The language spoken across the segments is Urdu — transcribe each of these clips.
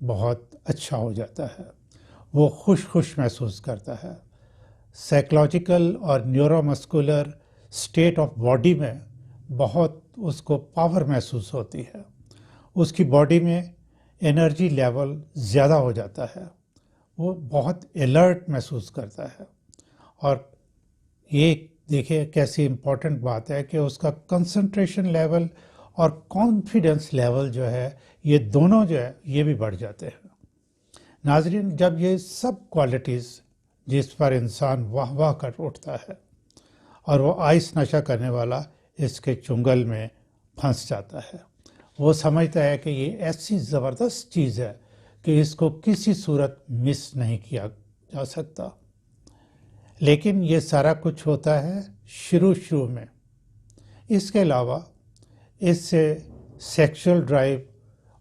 بہت اچھا ہو جاتا ہے، وہ خوش محسوس کرتا ہے۔ سائیکلوجیکل اور neuro muscular state of body میں بہت اس کو پاور محسوس ہوتی ہے، اس کی باڈی میں انرجی لیول زیادہ ہو جاتا ہے، وہ بہت الرٹ محسوس کرتا ہے۔ اور یہ دیکھیں کیسی امپورٹنٹ بات ہے کہ اس کا کنسنٹریشن لیول اور کانفیڈنس لیول جو ہے یہ دونوں جو ہے یہ بھی بڑھ جاتے ہیں۔ ناظرین، جب یہ سب کوالٹیز جس پر انسان واہ واہ کر اٹھتا ہے اور وہ آئس نشہ کرنے والا اس کے چنگل میں پھنس جاتا ہے، وہ سمجھتا ہے کہ یہ ایسی زبردست چیز ہے کہ اس کو کسی صورت مس نہیں کیا جا سکتا۔ لیکن یہ سارا کچھ ہوتا ہے شروع میں۔ اس کے علاوہ اس سے سیکشل ڈرائیو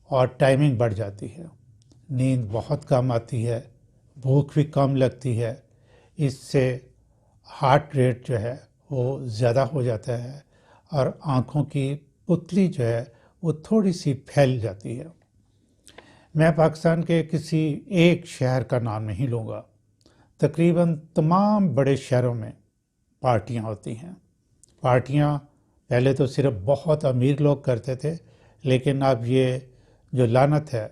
اور ٹائمنگ بڑھ جاتی ہے، نیند بہت کم آتی ہے، بھوک بھی کم لگتی ہے، اس سے ہارٹ ریٹ جو ہے وہ زیادہ ہو جاتا ہے اور آنکھوں کی پتلی جو ہے وہ تھوڑی سی پھیل جاتی ہے۔ میں پاکستان کے کسی ایک شہر کا نام نہیں لوں گا، تقریباً تمام بڑے شہروں میں پارٹیاں ہوتی ہیں۔ پارٹیاں پہلے تو صرف بہت امیر لوگ کرتے تھے، لیکن اب یہ جو لعنت ہے،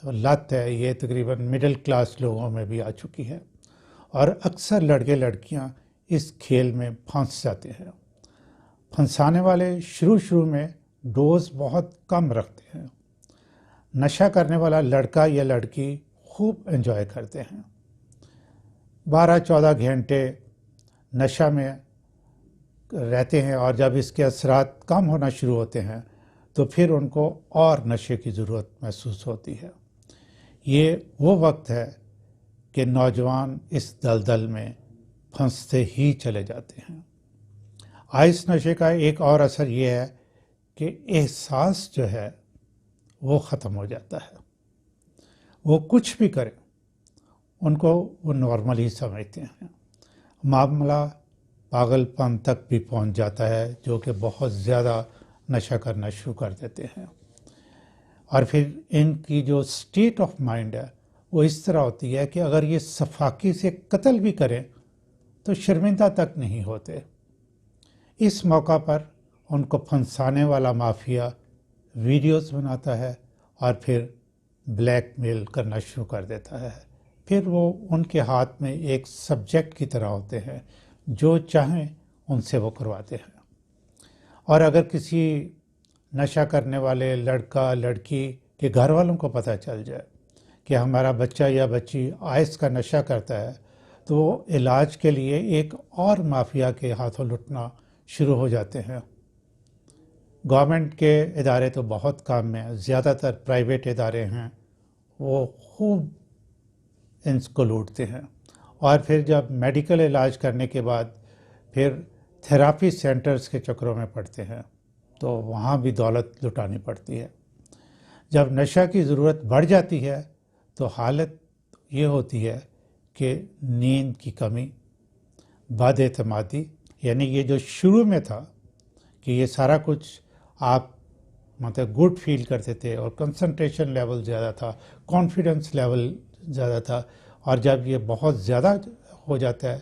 لت ہے، یہ تقریباً مڈل کلاس لوگوں میں بھی آ چکی ہے، اور اکثر لڑکے لڑکیاں اس کھیل میں پھنس جاتے ہیں۔ پھنسانے والے شروع میں ڈوز بہت کم رکھتے ہیں۔ نشہ کرنے والا لڑکا یا لڑکی خوب انجوائے کرتے ہیں، 12-14 گھنٹے نشہ میں رہتے ہیں، اور جب اس کے اثرات کم ہونا شروع ہوتے ہیں تو پھر ان کو اور نشے کی ضرورت محسوس ہوتی ہے۔ یہ وہ وقت ہے کہ نوجوان اس دلدل میں پھنستے ہی چلے جاتے ہیں۔ آئس نشے کا ایک اور اثر یہ ہے کہ احساس جو ہے وہ ختم ہو جاتا ہے۔ وہ کچھ بھی کریں ان کو وہ نارمل ہی سمجھتے ہیں۔ معاملہ پاگل پن تک بھی پہنچ جاتا ہے، جو کہ بہت زیادہ نشہ کرنا شروع کر دیتے ہیں۔ اور پھر ان کی جو اسٹیٹ آف مائنڈ ہے وہ اس طرح ہوتی ہے کہ اگر یہ صفاقی سے قتل بھی کریں تو شرمندہ تک نہیں ہوتے۔ اس موقع پر ان کو پھنسانے والا مافیا ویڈیوز بناتا ہے اور پھر بلیک میل کرنا شروع کر دیتا ہے۔ پھر وہ ان کے ہاتھ میں ایک سبجیکٹ کی طرح ہوتے ہیں، جو چاہیں ان سے وہ کرواتے ہیں۔ اور اگر کسی نشہ کرنے والے لڑکا لڑکی کے گھر والوں کو پتہ چل جائے کہ ہمارا بچہ یا بچی آئس کا نشہ کرتا ہے، تو وہ علاج کے لیے ایک اور مافیا کے ہاتھوں لٹنا شروع ہو جاتے ہیں۔ گورنمنٹ کے ادارے تو بہت کام میں، زیادہ تر پرائیویٹ ادارے ہیں، وہ خوب ان کو لوٹتے ہیں، اور پھر جب میڈیکل علاج کرنے کے بعد پھر تھراپی سینٹرز کے چکروں میں پڑتے ہیں تو وہاں بھی دولت لٹانی پڑتی ہے۔ جب نشہ کی ضرورت بڑھ جاتی ہے تو حالت یہ ہوتی ہے کہ نیند کی کمی، بد اعتمادی، یعنی یہ جو شروع میں تھا کہ یہ سارا کچھ آپ مطلب گڈ فیل کرتے تھے اور کنسنٹریشن لیول زیادہ تھا، کانفیڈنس لیول زیادہ تھا، اور جب یہ بہت زیادہ ہو جاتا ہے،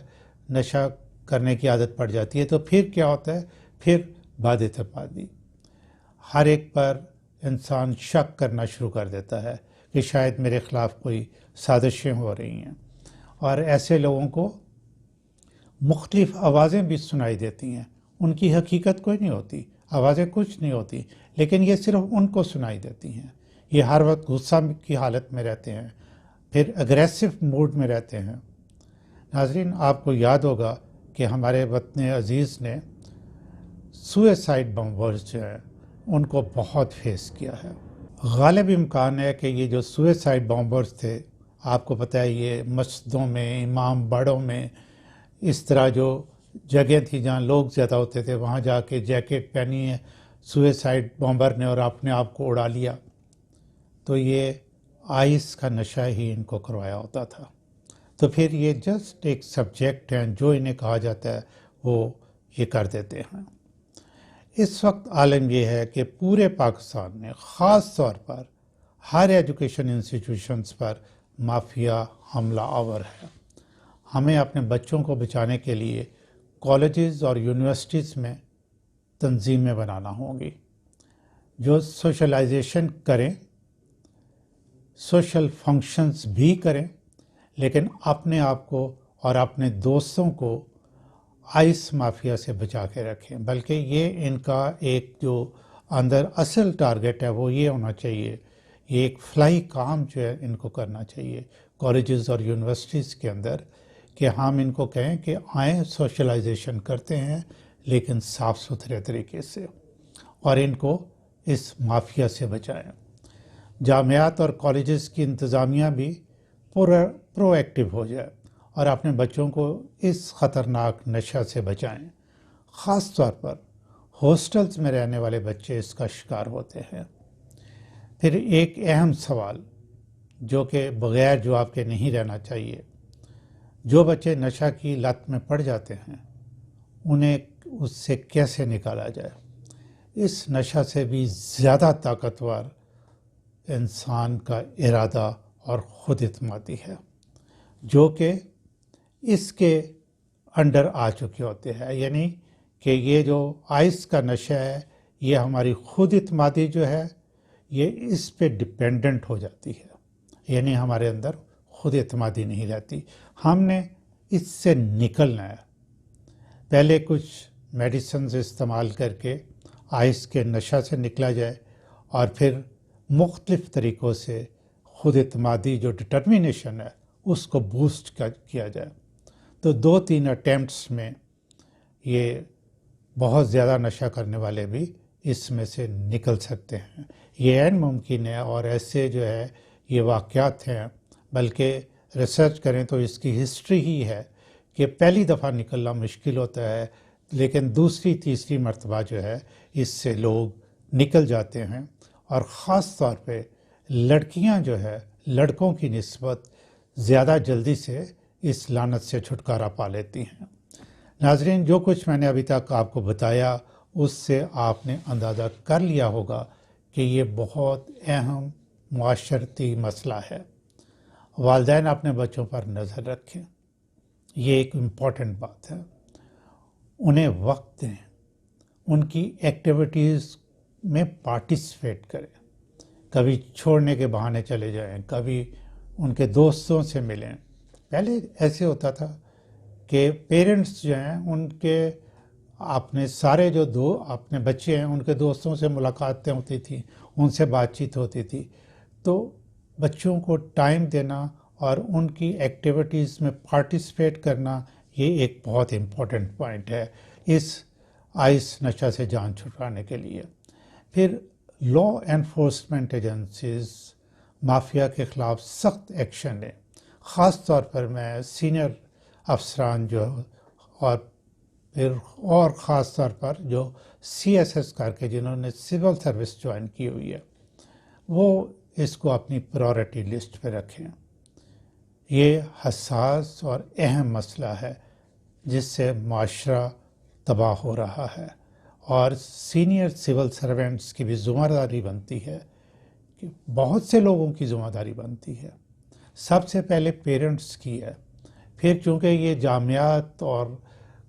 نشہ کرنے کی عادت پڑ جاتی ہے، تو پھر کیا ہوتا ہے؟ پھر بد اعتمادی، ہر ایک پر انسان شک کرنا شروع کر دیتا ہے کہ شاید میرے خلاف کوئی سازشیں ہو رہی ہیں، اور ایسے لوگوں کو مختلف آوازیں بھی سنائی دیتی ہیں، ان کی حقیقت کوئی نہیں ہوتی، آوازیں کچھ نہیں ہوتی، لیکن یہ صرف ان کو سنائی دیتی ہیں۔ یہ ہر وقت غصہ کی حالت میں رہتے ہیں، پھر اگریسو موڈ میں رہتے ہیں۔ ناظرین، آپ کو یاد ہوگا کہ ہمارے وطن عزیز نے سوئسائڈ بمبرز جو ہیں ان کو بہت فیس کیا ہے۔ غالب امکان ہے کہ یہ جو سوئسائڈ بمبرز تھے، آپ کو پتہ ہے یہ مسجدوں میں، امام باڑوں میں، اس طرح جو جگہ تھی جہاں لوگ زیادہ ہوتے تھے، وہاں جا کے جیکٹ پہنی ہے سوئسائڈ بمبر نے اور اپنے آپ کو اڑا لیا، تو یہ آئس کا نشہ ہی ان کو کروایا ہوتا تھا۔ تو پھر یہ جسٹ ایک سبجیکٹ ہیں، جو انہیں کہا جاتا ہے وہ یہ کر دیتے ہیں۔ اس وقت عالم یہ ہے کہ پورے پاکستان میں خاص طور پر ہائر ایجوکیشن انسٹیٹیوشنز پر مافیا حملہ آور ہے۔ ہمیں اپنے بچوں کو بچانے کے لیے کالجز اور یونیورسٹیز میں تنظیمیں بنانا ہوں گی جو سوشلائزیشن کریں، سوشل فنکشنز بھی کریں، لیکن اپنے آپ کو اور اپنے دوستوں کو آئس مافیا سے بچا کے رکھیں۔ بلکہ یہ ان کا ایک جو اندر اصل ٹارگٹ ہے وہ یہ ہونا چاہیے، یہ ایک فلائی کام جو ہے ان کو کرنا چاہیے کالجز اور یونیورسٹیز کے اندر، کہ ہم ان کو کہیں کہ آئیں سوشلائزیشن کرتے ہیں لیکن صاف ستھرے طریقے سے، اور ان کو اس مافیا سے بچائیں۔ جامعات اور کالجز کی انتظامیہ بھی پرو ایکٹیو ہو جائے اور اپنے بچوں کو اس خطرناک نشہ سے بچائیں۔ خاص طور پر ہاسٹلز میں رہنے والے بچے اس کا شکار ہوتے ہیں۔ پھر ایک اہم سوال جو کہ بغیر جواب کے نہیں رہنا چاہیے، جو بچے نشہ کی لت میں پڑ جاتے ہیں انہیں اس سے کیسے نکالا جائے؟ اس نشہ سے بھی زیادہ طاقتور انسان کا ارادہ اور خود اعتمادی ہے، جو کہ اس کے انڈر آ چکے ہوتے ہیں۔ یعنی کہ یہ جو آئس کا نشہ ہے یہ ہماری خود اعتمادی جو ہے یہ اس پہ ڈپینڈنٹ ہو جاتی ہے، یعنی ہمارے اندر خود اعتمادی نہیں رہتی۔ ہم نے اس سے نکلنا ہے، پہلے کچھ میڈیسنز استعمال کر کے آئس کے نشہ سے نکلا جائے، اور پھر مختلف طریقوں سے خود اعتمادی جو ڈٹرمینیشن ہے اس کو بوسٹ کیا جائے۔ تو 2-3 اٹیمپٹس میں یہ بہت زیادہ نشہ کرنے والے بھی اس میں سے نکل سکتے ہیں۔ یہ عین ممکن ہے، اور ایسے جو ہے یہ واقعات ہیں، بلکہ ریسرچ کریں تو اس کی ہسٹری ہی ہے کہ پہلی دفعہ نکلنا مشکل ہوتا ہے، لیکن دوسری تیسری مرتبہ جو ہے اس سے لوگ نکل جاتے ہیں، اور خاص طور پہ لڑکیاں جو ہے لڑکوں کی نسبت زیادہ جلدی سے اس لعنت سے چھٹکارا پا لیتی ہیں۔ ناظرین، جو کچھ میں نے ابھی تک آپ کو بتایا اس سے آپ نے اندازہ کر لیا ہوگا کہ یہ بہت اہم معاشرتی مسئلہ ہے۔ والدین اپنے بچوں پر نظر رکھیں، یہ ایک امپورٹنٹ بات ہے۔ انہیں وقت دیں، ان کی ایکٹیویٹیز میں پارٹیسپیٹ کریں، کبھی چھوڑنے کے بہانے چلے جائیں، کبھی ان کے دوستوں سے ملیں۔ پہلے ایسے ہوتا تھا کہ پیرنٹس جو ہیں ان کے اپنے سارے جو اپنے بچے ہیں ان کے دوستوں سے ملاقاتیں ہوتی تھیں، ان سے بات چیت ہوتی تھی، تو بچوں کو ٹائم دینا اور ان کی ایکٹیویٹیز میں پارٹیسپیٹ کرنا یہ ایک بہت امپورٹنٹ پوائنٹ ہے اس آئس نشہ سے جان چھٹکانے کے لیے۔ پھر لا انفورسمنٹ ایجنسیز مافیا کے خلاف سخت ایکشن لیں، خاص طور پر میں سینئر افسران جو اور خاص طور پر جو سی ایس ایس کر کے جنہوں نے سول سروس جوائن کی ہوئی ہے وہ اس کو اپنی پرائورٹی لسٹ پہ رکھیں۔ یہ حساس اور اہم مسئلہ ہے جس سے معاشرہ تباہ ہو رہا ہے، اور سینئر سول سرونٹس کی بھی ذمہ داری بنتی ہے، کہ بہت سے لوگوں کی ذمہ داری بنتی ہے، سب سے پہلے پیرنٹس کی ہے۔ پھر چونکہ یہ جامعات اور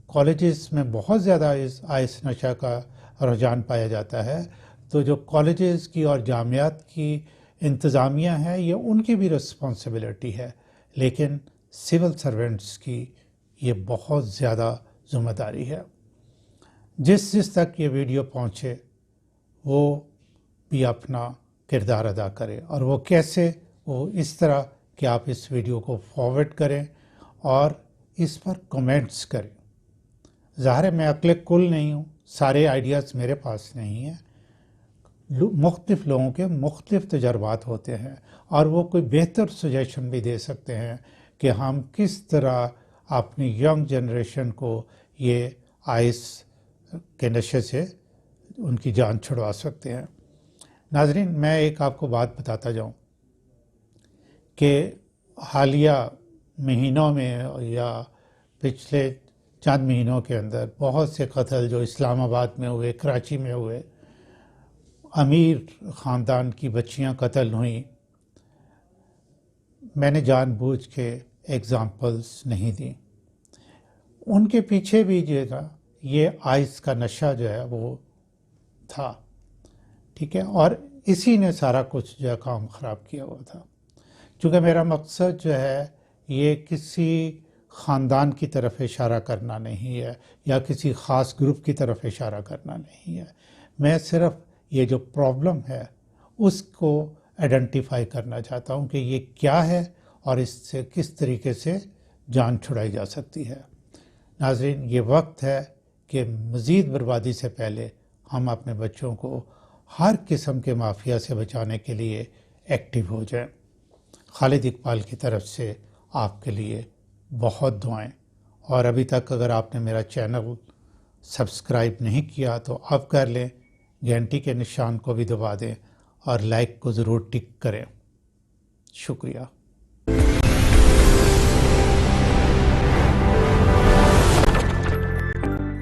کالجز میں بہت زیادہ اس آئس نشہ کا رجحان پایا جاتا ہے، تو جو کالجز کی اور جامعات کی انتظامیہ ہے یہ ان کی بھی رسپانسبلٹی ہے، لیکن سول سرونٹس کی یہ بہت زیادہ ذمہ داری ہے۔ جس تک یہ ویڈیو پہنچے وہ بھی اپنا کردار ادا کرے، اور وہ کیسے؟ وہ اس طرح کہ آپ اس ویڈیو کو فارورڈ کریں اور اس پر کمنٹس کریں۔ ظاہر ہے میں عقل کل نہیں ہوں، سارے آئیڈیاز میرے پاس نہیں ہیں، مختلف لوگوں کے مختلف تجربات ہوتے ہیں، اور وہ کوئی بہتر سجیشن بھی دے سکتے ہیں کہ ہم کس طرح اپنی ینگ جنریشن کو یہ آئس کے نشے سے ان کی جان چھڑوا سکتے ہیں۔ ناظرین، میں ایک آپ کو بات بتاتا جاؤں کہ حالیہ مہینوں میں یا پچھلے چند مہینوں کے اندر بہت سے قتل جو اسلام آباد میں ہوئے، کراچی میں ہوئے، امیر خاندان کی بچیاں قتل ہوئیں، میں نے جان بوجھ کے ایگزامپلس نہیں دیں. ان کے پیچھے بھی جو ہے نا یہ آئس کا نشہ جو ہے وہ تھا، ٹھیک ہے، اور اسی نے سارا کچھ جو ہے کام خراب کیا ہوا تھا. چونکہ میرا مقصد جو ہے یہ کسی خاندان کی طرف اشارہ کرنا نہیں ہے یا کسی خاص گروپ کی طرف اشارہ کرنا نہیں ہے، میں صرف یہ جو پرابلم ہے اس کو آئیڈینٹیفائی کرنا چاہتا ہوں کہ یہ کیا ہے اور اس سے کس طریقے سے جان چھڑائی جا سکتی ہے. ناظرین، یہ وقت ہے کہ مزید بربادی سے پہلے ہم اپنے بچوں کو ہر قسم کے مافیا سے بچانے کے لیے ایکٹیو ہو جائیں. خالد اقبال کی طرف سے آپ کے لیے بہت دعائیں. اور ابھی تک اگر آپ نے میرا چینل سبسکرائب نہیں کیا تو اب کر لیں، گھنٹی کے نشان کو بھی دبا دیں اور لائک کو ضرور ٹک کریں. شکریہ.